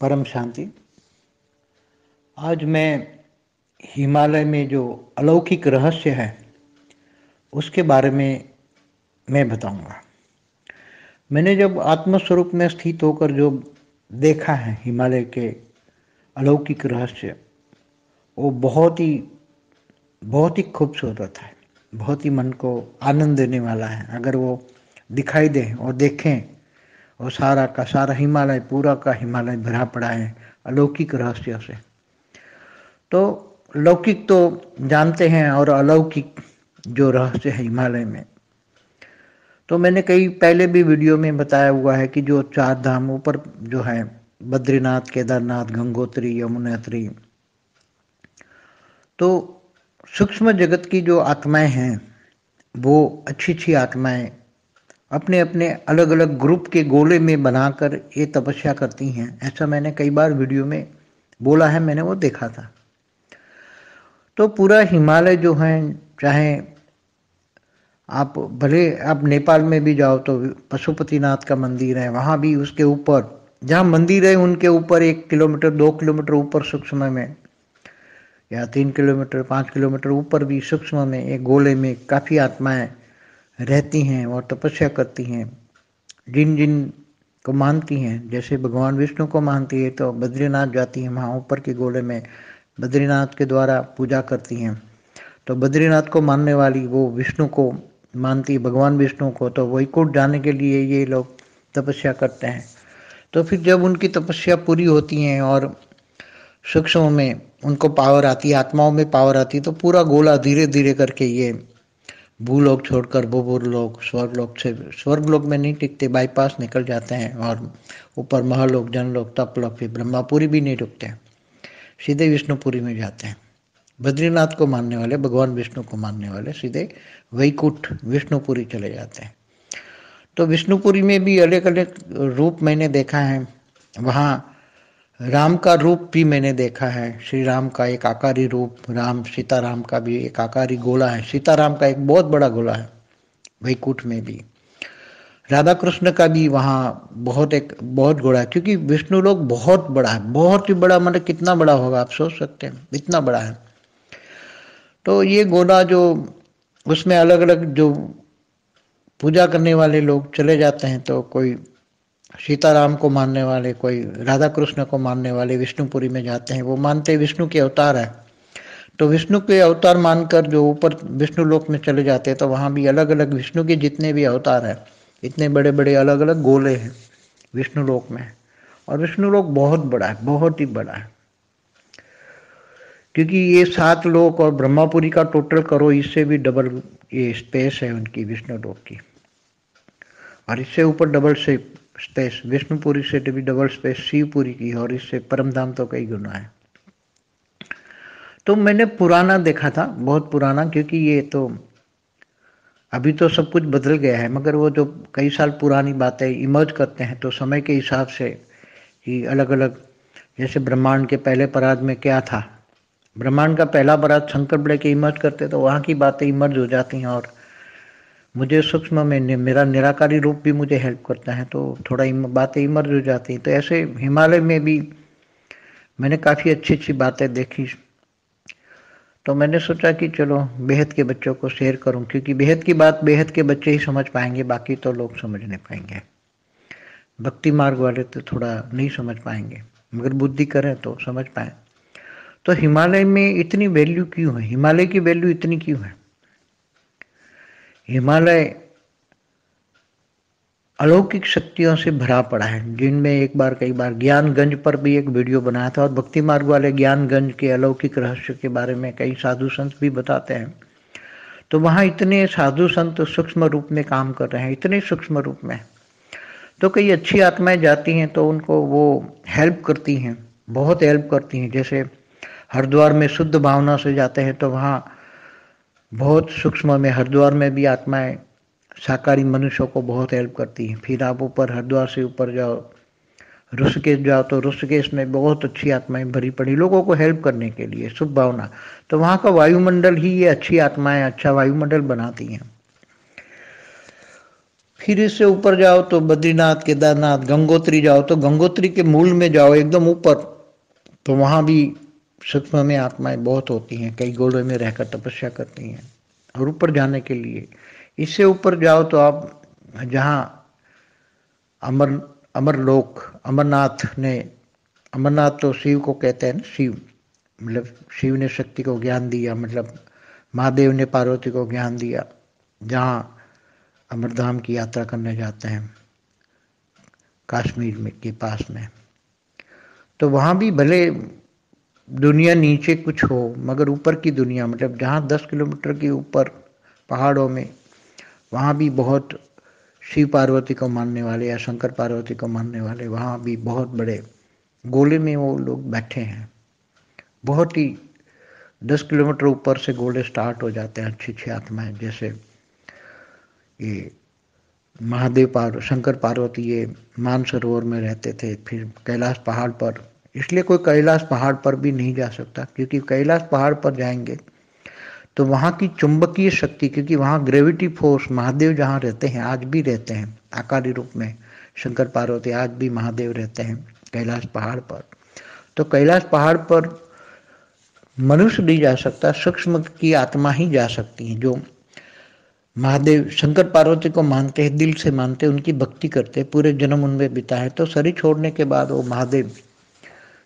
परम शांति। आज मैं हिमालय में जो अलौकिक रहस्य है उसके बारे में मैं बताऊंगा। मैंने जब आत्मस्वरूप में स्थित होकर जो देखा है हिमालय के अलौकिक रहस्य, वो बहुत ही खूबसूरत है, बहुत ही मन को आनंद देने वाला है। अगर वो दिखाई दे और देखें, और सारा का सारा हिमालय, पूरा का हिमालय भरा पड़ा है अलौकिक रहस्य से। तो लौकिक तो जानते हैं, और अलौकिक जो रहस्य है हिमालय में, तो मैंने कई पहले भी वीडियो में बताया हुआ है कि जो चार धाम ऊपर जो है, बद्रीनाथ, केदारनाथ, गंगोत्री, यमुनोत्री, तो सूक्ष्म जगत की जो आत्माएं हैं वो अच्छी अच्छी आत्माएं अपने अपने अलग अलग ग्रुप के गोले में बनाकर ये तपस्या करती हैं। ऐसा मैंने कई बार वीडियो में बोला है, मैंने वो देखा था। तो पूरा हिमालय जो है, चाहे आप भले आप नेपाल में भी जाओ तो पशुपतिनाथ का मंदिर है, वहाँ भी उसके ऊपर जहाँ मंदिर है उनके ऊपर 1 किलोमीटर 2 किलोमीटर ऊपर सूक्ष्म में, या 3 किलोमीटर 5 किलोमीटर ऊपर भी सूक्ष्म में एक गोले में काफ़ी आत्माएं रहती हैं और तपस्या करती हैं। जिन जिन को मानती हैं, जैसे भगवान विष्णु को मानती है तो बद्रीनाथ जाती हैं, वहाँ ऊपर के गोले में बद्रीनाथ के द्वारा पूजा करती हैं। तो बद्रीनाथ को मानने वाली वो विष्णु को मानती, भगवान विष्णु को, तो वैकुंठ जाने के लिए ये लोग तपस्या करते हैं। तो फिर जब उनकी तपस्या पूरी होती है और सूक्ष्म में उनको पावर आती है, आत्माओं में पावर आती है, तो पूरा गोला धीरे धीरे करके ये भूलोक छोड़कर भूलोक, स्वर्गलोक से स्वर्गलोक में नहीं टिकते, बाईपास निकल जाते हैं और ऊपर महलोक, जनलोक, तपलोक, फिर ब्रह्मापुरी भी नहीं रुकते हैं, सीधे विष्णुपुरी में जाते हैं। बद्रीनाथ को मानने वाले, भगवान विष्णु को मानने वाले सीधे वैकुंठ विष्णुपुरी चले जाते हैं। तो विष्णुपुरी में भी अलग अलग रूप मैंने देखा है। वहाँ राम का रूप भी मैंने देखा है, श्री राम का एक आकारी रूप, राम सीताराम का भी एक आकारी गोला है, सीताराम का एक बहुत बड़ा गोला है वैकुंठ में भी। राधा कृष्ण का भी वहाँ बहुत गोला है, क्योंकि विष्णु लोक बहुत बड़ा है, बहुत ही बड़ा। मतलब कितना बड़ा होगा आप सोच सकते हैं, इतना बड़ा है। तो ये गोला जो उसमें अलग अलग जो पूजा करने वाले लोग चले जाते हैं, तो कोई सीताराम को मानने वाले, कोई राधा कृष्ण को मानने वाले विष्णुपुरी में जाते हैं। वो मानते विष्णु के अवतार है, तो विष्णु के अवतार मानकर जो ऊपर विष्णु लोक में चले जाते हैं, तो वहाँ भी अलग अलग विष्णु के जितने भी अवतार हैं, इतने बड़े बड़े अलग अलग गोले हैं विष्णु लोक में। और विष्णु लोक बहुत बड़ा है, बहुत ही बड़ा है, क्योंकि ये 7 लोक और ब्रह्मापुरी का टोटल करो, इससे भी डबल ये स्पेस है उनकी विष्णु लोक की, और इससे ऊपर डबल से स्पेस विष्णुपुरी से भी डबल स्पेस शिवपुरी की, और इससे परमधाम तो कई गुना है। तो मैंने पुराना देखा था, बहुत पुराना, क्योंकि ये तो अभी तो सब कुछ बदल गया है, मगर वो जो कई साल पुरानी बातें इमर्ज करते हैं तो समय के हिसाब से कि अलग अलग, जैसे ब्रह्मांड के पहले पराग में क्या था, ब्रह्मांड का पहला पराग शंकर बड़े के इमर्ज करते तो वहाँ की बातें इमर्ज हो जाती हैं, और मुझे सूक्ष्म में मेरा निराकारी रूप भी मुझे हेल्प करता है, तो थोड़ा बातें इमर्ज हो जाती हैं। तो ऐसे हिमालय में भी मैंने काफ़ी अच्छी अच्छी बातें देखी। तो मैंने सोचा कि चलो बेहद के बच्चों को शेयर करूं, क्योंकि बेहद की बात बेहद के बच्चे ही समझ पाएंगे, बाकी तो लोग समझ नहीं पाएंगे। भक्ति मार्ग वाले तो थोड़ा नहीं समझ पाएंगे, मगर बुद्धि करें तो समझ पाए। तो हिमालय में इतनी वैल्यू क्यों है, हिमालय की वैल्यू इतनी क्यों है? हिमालय अलौकिक शक्तियों से भरा पड़ा है, जिनमें कई बार ज्ञानगंज पर भी एक वीडियो बनाया था, और भक्ति मार्ग वाले ज्ञानगंज के अलौकिक रहस्य के बारे में कई साधु संत भी बताते हैं। तो वहाँ इतने साधु संत सूक्ष्म रूप में काम कर रहे हैं, इतने सूक्ष्म रूप में, तो कई अच्छी आत्माएं जाती हैं तो उनको वो हेल्प करती हैं, बहुत हेल्प करती हैं। जैसे हरिद्वार में शुद्ध भावना से जाते हैं तो वहाँ बहुत सूक्ष्म में, हरिद्वार में भी आत्माएं शाकाहारी मनुष्यों को बहुत हेल्प करती हैं। फिर आप ऊपर हरिद्वार से ऊपर जाओ, ऋषिकेश जाओ, तो ऋषिकेश में बहुत अच्छी आत्माएं भरी पड़ी लोगों को हेल्प करने के लिए, शुभ भावना। तो वहाँ का वायुमंडल ही ये अच्छी आत्माएं अच्छा वायुमंडल बनाती हैं। फिर इससे ऊपर जाओ तो बद्रीनाथ, केदारनाथ, गंगोत्री जाओ तो गंगोत्री के मूल में जाओ एकदम ऊपर, तो वहां भी सूक्ष्म में आत्माएं बहुत होती हैं, कई गोलों में रहकर तपस्या करती हैं। और ऊपर जाने के लिए इससे ऊपर जाओ तो आप जहाँ अमर अमरलोक, अमरनाथ ने, अमरनाथ तो शिव को कहते हैं ना, शिव मतलब शिव ने शक्ति को ज्ञान दिया, मतलब महादेव ने पार्वती को ज्ञान दिया, जहाँ अमरधाम की यात्रा करने जाते हैं कश्मीर में के पास में। तो वहाँ भी भले दुनिया नीचे कुछ हो, मगर ऊपर की दुनिया, मतलब जहाँ 10 किलोमीटर के ऊपर पहाड़ों में, वहाँ भी बहुत शिव पार्वती को मानने वाले या शंकर पार्वती को मानने वाले, वहाँ भी बहुत बड़े गोले में वो लोग बैठे हैं। बहुत ही 10 किलोमीटर ऊपर से गोले स्टार्ट हो जाते हैं, अच्छी अच्छी आत्माएं। जैसे ये महादेव शंकर पार्वती ये मानसरोवर में रहते थे, फिर कैलाश पहाड़ पर, इसलिए कोई कैलाश पहाड़ पर भी नहीं जा सकता, क्योंकि कैलाश पहाड़ पर जाएंगे तो वहाँ की चुंबकीय शक्ति, क्योंकि वहाँ ग्रेविटी फोर्स, महादेव जहाँ रहते हैं आज भी रहते हैं आकारी रूप में, शंकर पार्वती आज भी महादेव रहते हैं कैलाश पहाड़ पर। तो कैलाश पहाड़ पर मनुष्य नहीं जा सकता, सूक्ष्म की आत्मा ही जा सकती है, जो महादेव शंकर पार्वती को मानते हैं, दिल से मानते हैं, उनकी भक्ति करते हैं, पूरे जन्म उनमें बिताए, तो शरीर छोड़ने के बाद वो महादेव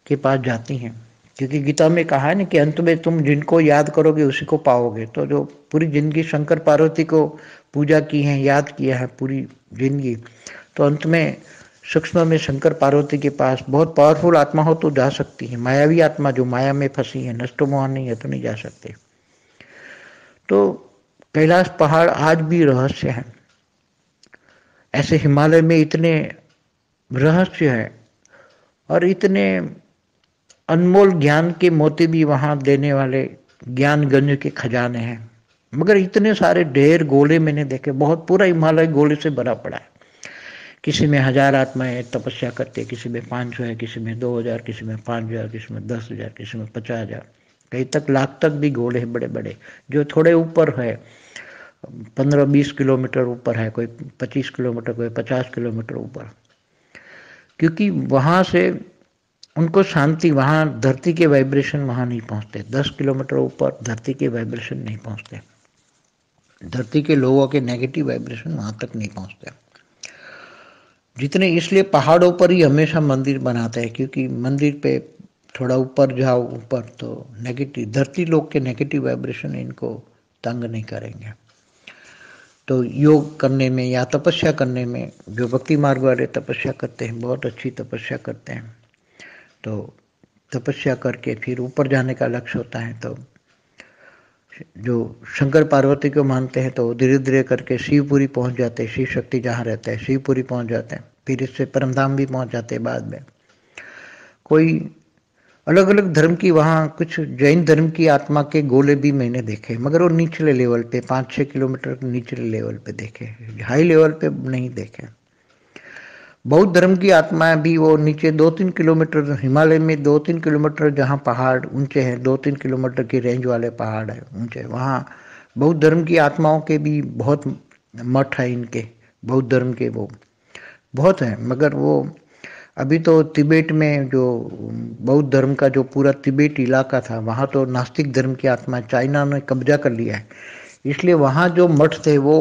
के पास जाती हैं। क्योंकि गीता में कहा है ना कि अंत में तुम जिनको याद करोगे उसी को पाओगे। तो जो पूरी जिंदगी शंकर पार्वती को पूजा की है, याद किया है पूरी जिंदगी, तो अंत में सूक्ष्म में शंकर पार्वती के पास बहुत पावरफुल आत्मा हो तो जा सकती है। मायावी आत्मा जो माया में फंसी है, नष्ट मोहन नहीं है, तो नहीं जा सकते। तो कैलाश पहाड़ आज भी रहस्य है। ऐसे हिमालय में इतने रहस्य है और इतने अनमोल ज्ञान के मोती भी वहां देने वाले ज्ञान गंज के खजाने हैं, मगर इतने सारे ढेर गोले मैंने देखे, बहुत पूरा हिमालय गोले से भरा पड़ा है। किसी में 1000 आत्माएं तपस्या करती है, किसी में 500 है, किसी में 2000, किसी में 5000, किसी में 10,000, किसी में 50,000, कहीं तक लाख तक भी गोले हैं बड़े बड़े। जो थोड़े ऊपर है 15-20 किलोमीटर ऊपर है, कोई 25 किलोमीटर, कोई 50 किलोमीटर ऊपर, क्योंकि वहां से उनको शांति, वहां धरती के वाइब्रेशन वहां नहीं पहुंचते। 10 किलोमीटर ऊपर धरती के वाइब्रेशन नहीं पहुंचते, धरती के लोगों के नेगेटिव वाइब्रेशन वहां तक नहीं पहुंचते जितने। इसलिए पहाड़ों पर ही हमेशा मंदिर बनाते हैं, क्योंकि मंदिर पे थोड़ा ऊपर जाओ ऊपर तो नेगेटिव, धरती लोग के नेगेटिव वाइब्रेशन इनको तंग नहीं करेंगे। तो योग करने में या तपस्या करने में, जो भक्ति मार्ग वाले तपस्या करते हैं, बहुत अच्छी तपस्या करते हैं, तो तपस्या करके फिर ऊपर जाने का लक्ष्य होता है। तो जो शंकर पार्वती को मानते हैं तो धीरे धीरे करके शिवपुरी पहुंच जाते हैं, शिव शक्ति जहाँ रहता है शिवपुरी पहुंच जाते हैं, फिर इससे परमधाम भी पहुंच जाते हैं बाद में। कोई अलग अलग धर्म की, वहाँ कुछ जैन धर्म की आत्मा के गोले भी मैंने देखे, मगर वो निचले लेवल पे, 5-6 किलोमीटर निचले लेवल पे देखे, हाई लेवल पे नहीं देखे। बौद्ध धर्म की आत्माएं भी वो नीचे 2-3 किलोमीटर, हिमालय में 2-3 किलोमीटर जहाँ पहाड़ ऊंचे हैं, 2-3 किलोमीटर की रेंज वाले पहाड़ है ऊंचे, वहाँ बौद्ध धर्म की आत्माओं के भी बहुत मठ है इनके, बौद्ध धर्म के वो बहुत हैं। मगर वो अभी तो तिब्बत में जो बौद्ध धर्म का जो पूरा तिब्बत इलाका था, वहाँ तो नास्तिक धर्म की आत्मा चाइना ने कब्जा कर लिया है, इसलिए वहाँ जो मठ थे वो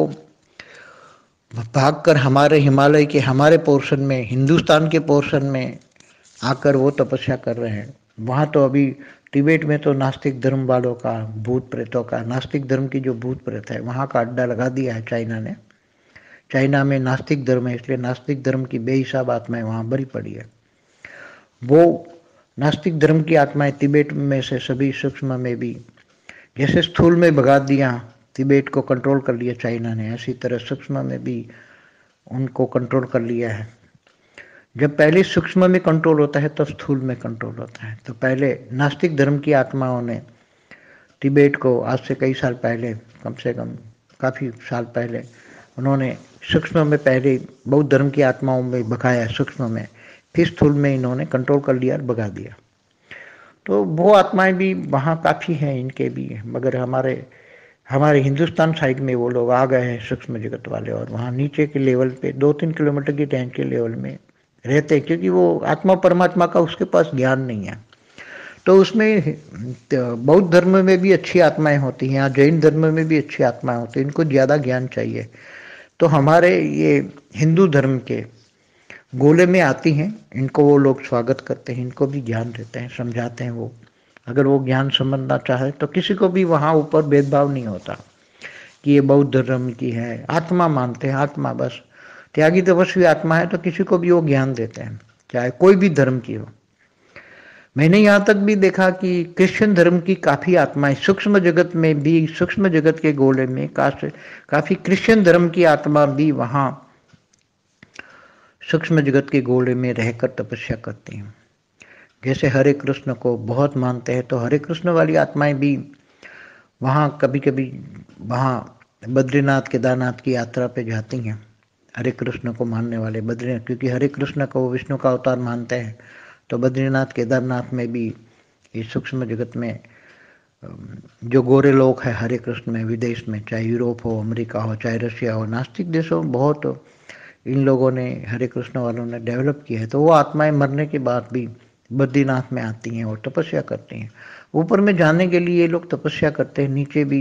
भागकर हमारे हिमालय के, हमारे पोर्शन में, हिंदुस्तान के पोर्शन में आकर वो तपस्या कर रहे हैं। वहाँ तो अभी तिब्बत में तो नास्तिक धर्म वालों का, भूत प्रेतों का, नास्तिक धर्म की जो भूत प्रेत है वहाँ का अड्डा लगा दिया है चाइना ने। चाइना में नास्तिक धर्म है, इसलिए नास्तिक धर्म की बेहिसाब आत्माएं वहाँ भरी पड़ी है। वो नास्तिक धर्म की आत्माएं तिब्बत में से सभी सूक्ष्म में भी, जैसे स्थूल में भगा दिया, तिब्बत को कंट्रोल कर लिया चाइना ने, ऐसी तरह सूक्ष्म में भी उनको कंट्रोल कर लिया है। जब पहले सूक्ष्म में कंट्रोल होता है तो स्थूल में कंट्रोल होता है। तो पहले नास्तिक धर्म की आत्माओं ने तिब्बत को आज से कई साल पहले, कम से कम काफ़ी साल पहले, उन्होंने सूक्ष्म में पहले बौद्ध धर्म की आत्माओं में भगाया सूक्ष्म में, फिर स्थूल में इन्होंने कंट्रोल कर लिया और भगा दिया। तो वो आत्माएं भी वहाँ काफ़ी हैं, इनके भी, मगर हमारे हिंदुस्तान साइड में वो लोग आ गए हैं सूक्ष्म जगत वाले, और वहाँ नीचे के लेवल पे 2-3 किलोमीटर की रेंज के लेवल में रहते हैं, क्योंकि वो आत्मा परमात्मा का उसके पास ज्ञान नहीं है। तो उसमें बौद्ध धर्म में भी अच्छी आत्माएं होती हैं, जैन धर्म में भी अच्छी आत्माएं होती हैं, इनको ज़्यादा ज्ञान चाहिए। तो हमारे ये हिंदू धर्म के गोले में आती हैं, इनको वो लोग स्वागत करते हैं, इनको भी ज्ञान देते हैं, समझाते हैं। वो अगर वो ज्ञान समझना चाहे तो किसी को भी वहाँ ऊपर भेदभाव नहीं होता कि ये बौद्ध धर्म की है, आत्मा मानते हैं, आत्मा बस त्यागी तपस्वी आत्मा है, तो किसी को भी वो ज्ञान देते हैं, चाहे कोई भी धर्म की हो। मैंने यहाँ तक भी देखा कि क्रिश्चियन धर्म की काफ़ी आत्माएं सूक्ष्म जगत में भी, सूक्ष्म जगत के गोले में काफ़ी क्रिश्चियन धर्म की आत्मा भी वहाँ सूक्ष्म जगत के गोले में रहकर तपस्या करती हैं। जैसे हरे कृष्ण को बहुत मानते हैं, तो हरे कृष्ण वाली आत्माएं भी वहाँ कभी कभी वहाँ बद्रीनाथ केदारनाथ की यात्रा पे जाती हैं। हरे कृष्ण को मानने वाले बद्रीनाथ, क्योंकि हरे कृष्ण को विष्णु का अवतार मानते हैं, तो बद्रीनाथ केदारनाथ में भी इस सूक्ष्म जगत में जो गोरे लोग हैं हरे कृष्ण में, विदेश में, चाहे यूरोप हो, अमेरिका हो, चाहे रशिया हो, नास्तिक देशों में बहुत इन लोगों ने, हरे कृष्ण वालों ने डेवलप किया है। तो वो आत्माएं मरने के बाद भी बद्रीनाथ में आती हैं और तपस्या करती हैं। ऊपर में जाने के लिए ये लोग तपस्या करते हैं, नीचे भी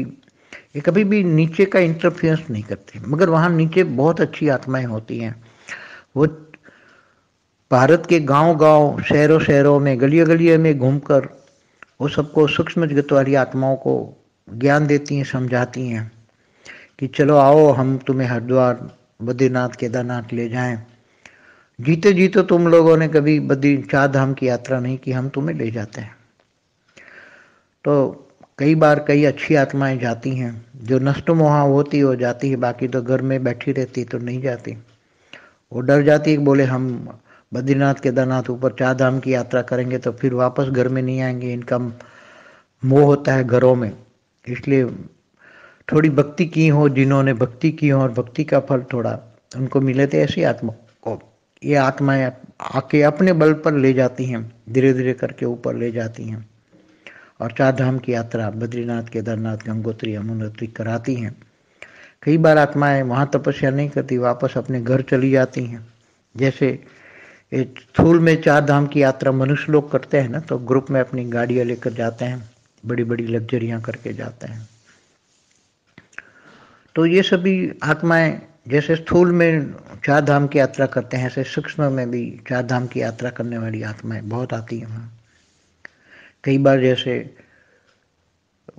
ये कभी भी नीचे का इंटरफेरेंस नहीं करते, मगर वहाँ नीचे बहुत अच्छी आत्माएं होती हैं। वो भारत के गांव-गांव, शहरों-शहरों में, गलियों-गलियों में घूमकर वो सबको सूक्ष्म जगत वाली आत्माओं को ज्ञान देती हैं, समझाती हैं कि चलो आओ, हम तुम्हें हरिद्वार, बद्रीनाथ, केदारनाथ ले जाएं। जीते जीते तुम लोगों ने कभी बद्री 4 धाम की यात्रा नहीं की, हम तुम्हें ले जाते हैं। तो कई बार कई अच्छी आत्माएं जाती हैं, जो नष्ट मोहा होती हो जाती है, बाकी तो घर में बैठी रहती तो नहीं जाती। वो डर जाती है कि बोले हम बद्रीनाथ केदारनाथ ऊपर 4 धाम की यात्रा करेंगे तो फिर वापस घर में नहीं आएंगे, इनका मोह होता है घरों में। इसलिए थोड़ी भक्ति की हो, जिन्होंने भक्ति की हो और भक्ति का फल थोड़ा उनको मिले, थे ऐसी आत्मा को ये आत्माएं आके अपने बल पर ले जाती हैं, धीरे धीरे करके ऊपर ले जाती हैं और 4 धाम की यात्रा बद्रीनाथ केदारनाथ गंगोत्री यमुनोत्री कराती हैं। कई बार आत्माएं वहाँ तपस्या नहीं करती, वापस अपने घर चली जाती हैं। जैसे स्थूल में 4 धाम की यात्रा मनुष्य लोग करते हैं ना, तो ग्रुप में अपनी गाड़ियाँ लेकर जाते हैं, बड़ी बड़ी लग्जरियाँ करके जाते हैं। तो ये सभी आत्माएं जैसे स्थूल में 4 धाम की यात्रा करते हैं, ऐसे सूक्ष्म में भी 4 धाम की यात्रा करने वाली आत्माएं बहुत आती हैं वहाँ। कई बार जैसे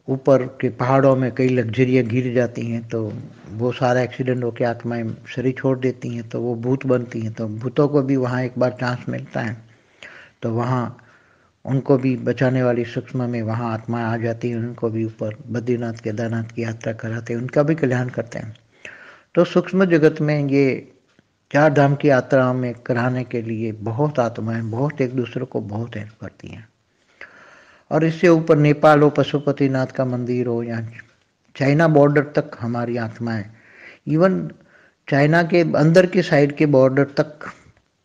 ऊपर के पहाड़ों में कई लग्जरियाँ गिर जाती हैं, तो वो सारा एक्सीडेंट होकर आत्माएं शरीर छोड़ देती हैं, तो वो भूत बनती हैं। तो भूतों को भी वहाँ एक बार चांस मिलता है, तो वहाँ उनको भी बचाने वाली सूक्ष्म में वहाँ आत्माएं आ जाती हैं, उनको भी ऊपर बद्रीनाथ केदारनाथ की यात्रा कराते हैं, उनका भी कल्याण करते हैं। तो सूक्ष्म जगत में ये 4 धाम की यात्रा में कराने के लिए बहुत आत्माएं बहुत एक दूसरे को बहुत हेल्प करती हैं। और इससे ऊपर नेपाल हो, पशुपतिनाथ का मंदिर हो, या चाइना बॉर्डर तक हमारी आत्माएं, इवन चाइना के अंदर के साइड के बॉर्डर तक,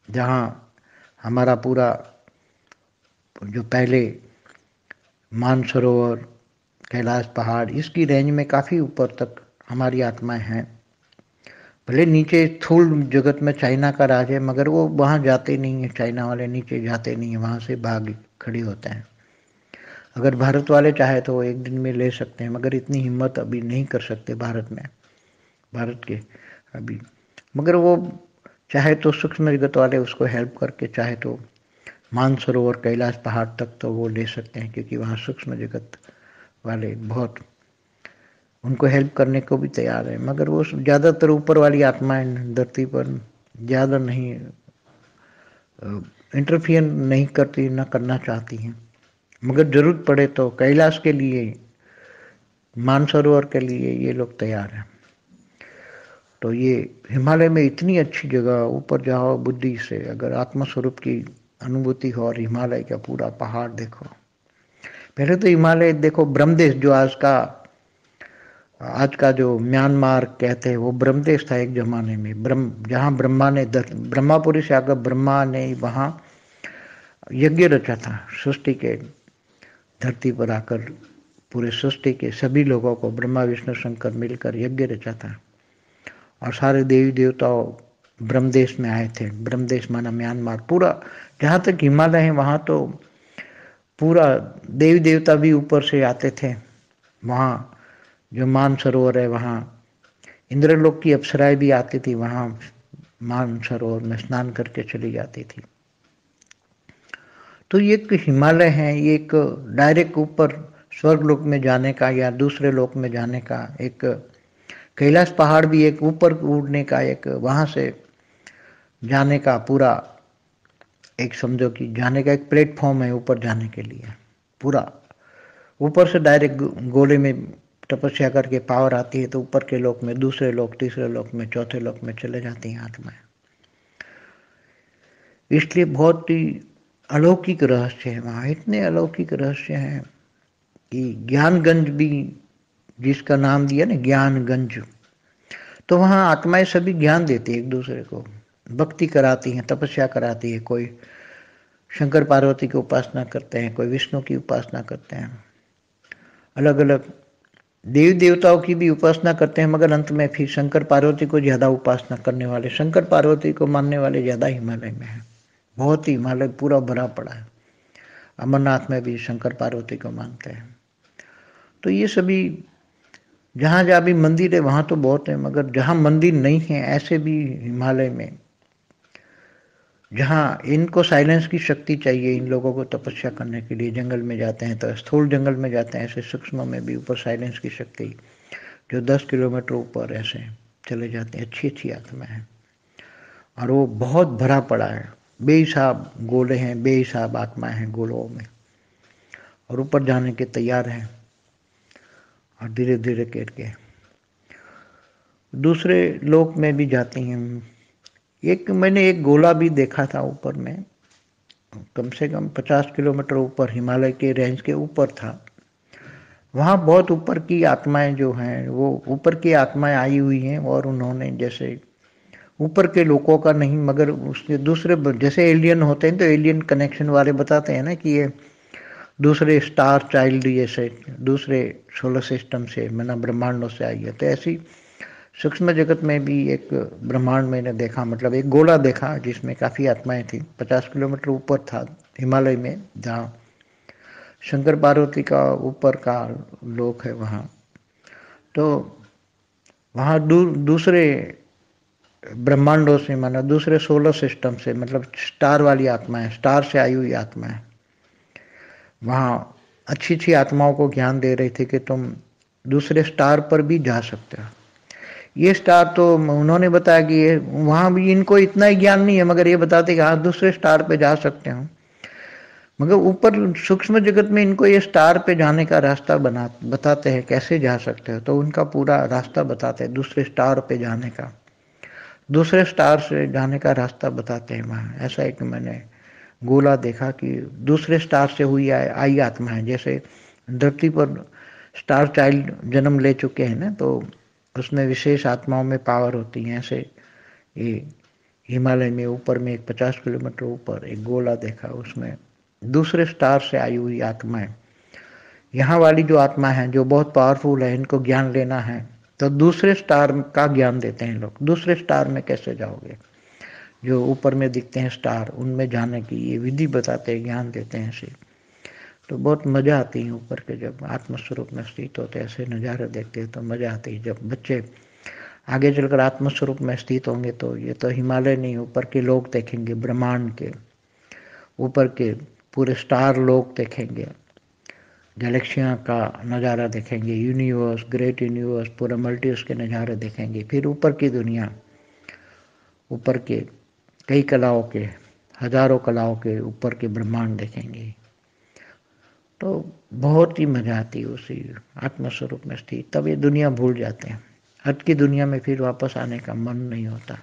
जहाँ हमारा पूरा जो पहले मानसरोवर, कैलाश पहाड़, इसकी रेंज में काफ़ी ऊपर तक हमारी आत्माएं हैं। भले नीचे स्थूल जगत में चाइना का राज है, मगर वो वहाँ जाते नहीं है, चाइना वाले नीचे जाते नहीं है, वहाँ से भाग खड़े होते हैं। अगर भारत वाले चाहे तो वो एक दिन में ले सकते हैं, मगर इतनी हिम्मत अभी नहीं कर सकते भारत में, भारत के अभी। मगर वो चाहे तो सूक्ष्म जगत वाले उसको हेल्प करके, चाहे तो मानसरोवर कैलाश पहाड़ तक तो वो ले सकते हैं, क्योंकि वहाँ सूक्ष्म जगत वाले बहुत उनको हेल्प करने को भी तैयार है। मगर वो ज़्यादातर ऊपर वाली आत्माएं धरती पर ज़्यादा नहीं इंटरफियर नहीं करती, ना करना चाहती हैं। मगर जरूरत पड़े तो कैलाश के लिए, मानसरोवर के लिए ये लोग तैयार हैं। तो ये हिमालय में इतनी अच्छी जगह, ऊपर जाओ बुद्धि से, अगर आत्मस्वरूप की अनुभूति हो और हिमालय का पूरा पहाड़ देखो। पहले तो हिमालय देखो, ब्रह्मदेश जो आज का जो म्यांमार कहते हैं, वो ब्रह्मदेश था एक जमाने में। जहाँ ब्रह्मा ने, ब्रह्मापुरी से आकर ब्रह्मा ने वहाँ यज्ञ रचा था, सृष्टि के धरती पर आकर पूरे सृष्टि के सभी लोगों को ब्रह्मा विष्णु शंकर मिलकर यज्ञ रचा था और सारे देवी देवताओं ब्रह्मदेश में आए थे। ब्रह्मदेश माना म्यांमार, पूरा जहाँ तक हिमालय है वहाँ तो पूरा देवी देवता भी ऊपर से आते थे। वहाँ जो मानसरोवर है वहाँ इंद्रलोक की अप्सराएं भी आती थी, वहाँ मानसरोवर में स्नान करके चली जाती थी। तो ये एक हिमालय है, ये एक डायरेक्ट ऊपर स्वर्ग लोक में जाने का या दूसरे लोक में जाने का एक कैलाश पहाड़ भी एक ऊपर उड़ने का एक वहाँ से जाने का पूरा एक समझो कि जाने का एक प्लेटफॉर्म है ऊपर जाने के लिए। पूरा ऊपर से डायरेक्ट गोले में तपस्या करके पावर आती है तो ऊपर के लोक में, दूसरे लोक, तीसरे लोक में, चौथे लोक में चले जाती हैं आत्माएं। इसलिए बहुत ही अलौकिक रहस्य है वहाँ, इतने अलौकिक रहस्य हैं कि ज्ञानगंज भी जिसका नाम दिया ना ज्ञानगंज, तो वहाँ आत्माएं सभी ज्ञान देती है एक दूसरे को, भक्ति कराती हैं, तपस्या कराती है। कोई शंकर पार्वती की उपासना करते हैं, कोई विष्णु की उपासना करते हैं, अलग अलग देवी देवताओं की भी उपासना करते हैं, मगर अंत में फिर शंकर पार्वती को ज्यादा उपासना करने वाले, शंकर पार्वती को मानने वाले ज्यादा हिमालय में है। बहुत ही हिमालय पूरा भरा पड़ा है। अमरनाथ में भी शंकर पार्वती को मानते हैं। तो ये सभी जहाँ जहाँ भी मंदिर है वहाँ तो बहुत है, मगर जहाँ मंदिर नहीं है ऐसे भी हिमालय में जहाँ इनको साइलेंस की शक्ति चाहिए, इन लोगों को तपस्या करने के लिए जंगल में जाते हैं, तो स्थूल जंगल में जाते हैं, ऐसे सूक्ष्म में भी ऊपर साइलेंस की शक्ति जो 10 किलोमीटर ऊपर ऐसे चले जाते हैं। अच्छी अच्छी आत्मा है और वो बहुत भरा पड़ा है, बेहिसाब गोले हैं, बेहिसाब आत्माएं हैं गोलों में और ऊपर जाने के तैयार हैं और धीरे धीरे करके दूसरे लोक में भी जाती हैं। एक मैंने एक गोला भी देखा था ऊपर में, कम से कम 50 किलोमीटर ऊपर हिमालय के रेंज के ऊपर था। वहाँ बहुत ऊपर की आत्माएं जो हैं वो ऊपर की आत्माएं आई हुई हैं और उन्होंने जैसे ऊपर के लोगों का नहीं मगर उसके दूसरे जैसे एलियन होते हैं तो एलियन कनेक्शन वाले बताते हैं ना कि ये दूसरे स्टार चाइल्ड जैसे दूसरे सोलर सिस्टम से मतलब ब्रह्मांडों से आई है। तो ऐसी सूक्ष्म जगत में भी एक ब्रह्मांड मैंने देखा, मतलब एक गोला देखा जिसमें काफ़ी आत्माएं थी। 50 किलोमीटर ऊपर था हिमालय में जहाँ शंकर पार्वती का ऊपर का लोक है वहाँ। तो वहाँ दूसरे ब्रह्मांडों से माना दूसरे सोलर सिस्टम से मतलब स्टार वाली आत्माएं, स्टार से आई हुई आत्माएं वहाँ अच्छी अच्छी आत्माओं को ज्ञान दे रही थी कि तुम दूसरे स्टार पर भी जा सकते हो। ये स्टार तो उन्होंने बताया कि ये वहाँ भी इनको इतना ही ज्ञान नहीं है, मगर ये बताते कि हाँ दूसरे स्टार पे जा सकते हो। मगर ऊपर सूक्ष्म जगत में इनको ये स्टार पे जाने का रास्ता बताते हैं कैसे जा सकते हो, तो उनका पूरा रास्ता बताते हैं दूसरे स्टार पे जाने का, दूसरे स्टार से जाने का रास्ता बताते हैं वहाँ। ऐसा एक मैंने गोला देखा कि दूसरे स्टार से हुई आई आत्मा है, जैसे धरती पर स्टार चाइल्ड जन्म ले चुके हैं ना, तो उसमें विशेष आत्माओं में पावर होती है। ऐसे ये हिमालय में ऊपर में एक 50 किलोमीटर ऊपर एक गोला देखा, उसमें दूसरे स्टार से आई हुई आत्माएं। यहाँ वाली जो आत्मा है जो बहुत पावरफुल है, इनको ज्ञान लेना है तो दूसरे स्टार का ज्ञान देते हैं लोग। दूसरे स्टार में कैसे जाओगे, जो ऊपर में दिखते हैं स्टार, उनमें जाने की ये विधि बताते हैं, ज्ञान देते हैं ऐसे। तो बहुत मजा आती है ऊपर के जब आत्मस्वरूप में स्थित होते हैं, ऐसे नज़ारे देखते हैं तो मजा आती है। जब बच्चे आगे चलकर आत्मस्वरूप में स्थित होंगे तो ये तो हिमालय नहीं, ऊपर के लोग देखेंगे, ब्रह्मांड के ऊपर के पूरे स्टार लोग देखेंगे, गैलेक्सियाँ का नज़ारा देखेंगे, यूनिवर्स, ग्रेट यूनिवर्स, पूरा मल्टीवर्स के नज़ारे देखेंगे। फिर ऊपर की दुनिया, ऊपर के कई कलाओं के, हजारों कलाओं के ऊपर के ब्रह्मांड देखेंगे। तो बहुत ही मजा आती है उसी आत्मस्वरूप में स्थित। तब ये दुनिया भूल जाते हैं, हट की दुनिया में फिर वापस आने का मन नहीं होता।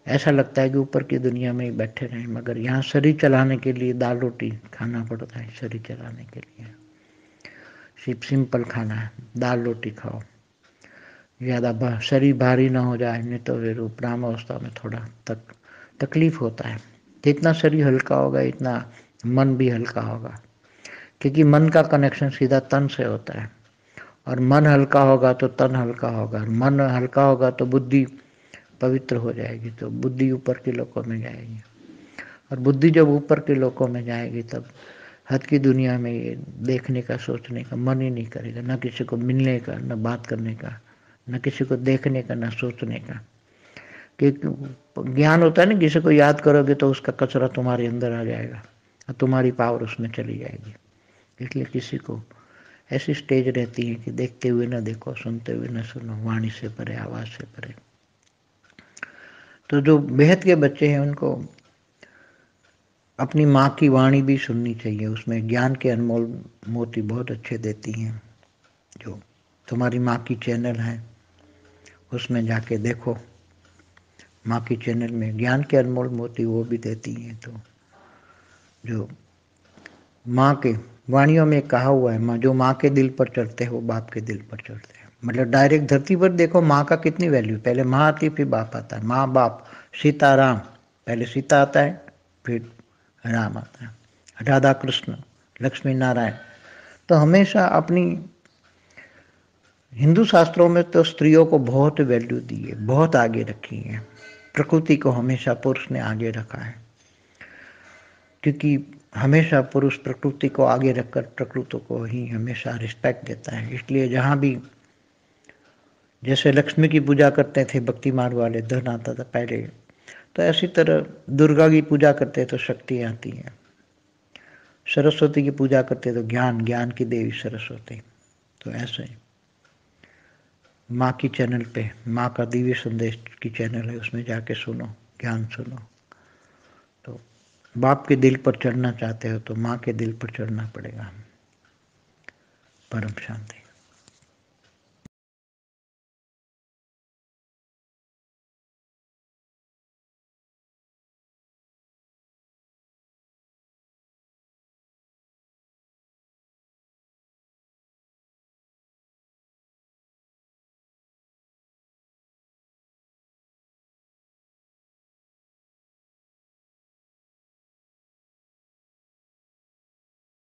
ऐसा लगता है कि ऊपर की दुनिया में ही बैठे रहें, मगर यहाँ शरीर चलाने के लिए दाल रोटी खाना पड़ता है। शरीर चलाने के लिए सिर्फ सिंपल खाना है, दाल रोटी खाओ, ज़्यादा शरीर भारी ना हो जाए, नहीं तो फिर उपराम अवस्था में थोड़ा तकलीफ होता है। जितना शरीर हल्का होगा इतना मन भी हल्का होगा, क्योंकि मन का कनेक्शन सीधा तन से होता है, और मन हल्का होगा तो तन हल्का होगा, मन हल्का होगा तो बुद्धि पवित्र हो जाएगी, तो बुद्धि ऊपर के लोकों में जाएगी, और बुद्धि जब ऊपर के लोकों में जाएगी तब हद की दुनिया में ये देखने का सोचने का मन ही नहीं करेगा, न किसी को मिलने का, न बात करने का, न किसी को देखने का, न सोचने का। क्योंकि ज्ञान होता है ना, किसी को याद करोगे तो उसका कचरा तुम्हारे अंदर आ जाएगा और तुम्हारी पावर उसमें चली जाएगी। इसलिए किसी को ऐसी स्टेज रहती है कि देखते हुए न देखो, सुनते हुए न सुनो, वाणी से परे, आवाज से परे। तो जो बेहद के बच्चे हैं उनको अपनी माँ की वाणी भी सुननी चाहिए, उसमें ज्ञान के अनमोल मोती बहुत अच्छे देती हैं। जो तुम्हारी माँ की चैनल है उसमें जाके देखो, माँ की चैनल में ज्ञान के अनमोल मोती वो भी देती हैं। तो जो माँ के वाणियों में कहा हुआ है, माँ जो माँ के दिल पर चढ़ते हैं वो बाप के दिल पर चढ़ते हैं। मतलब डायरेक्ट धरती पर देखो माँ का कितनी वैल्यू, पहले माँ आती फिर बाप आता है, माँ बाप सीता राम, पहले सीता आता है फिर राम आता है, राधा कृष्ण लक्ष्मी नारायण। तो हमेशा अपनी हिंदू शास्त्रों में तो स्त्रियों को बहुत वैल्यू दी है, बहुत आगे रखी है। प्रकृति को हमेशा पुरुष ने आगे रखा है, क्योंकि हमेशा पुरुष प्रकृति को आगे रखकर प्रकृति को ही हमेशा रिस्पेक्ट देता है। इसलिए जहाँ भी जैसे लक्ष्मी की पूजा करते थे भक्ति मार्ग वाले, धन आता था पहले, तो ऐसी तरह दुर्गा की पूजा करते तो शक्ति आती है, सरस्वती की पूजा करते तो ज्ञान, ज्ञान की देवी सरस्वती। तो ऐसे माँ की चैनल पे, माँ का दिव्य संदेश की चैनल है, उसमें जाके सुनो, ज्ञान सुनो। तो बाप के दिल पर चढ़ना चाहते हो तो माँ के दिल पर चढ़ना पड़ेगा। परम शांति।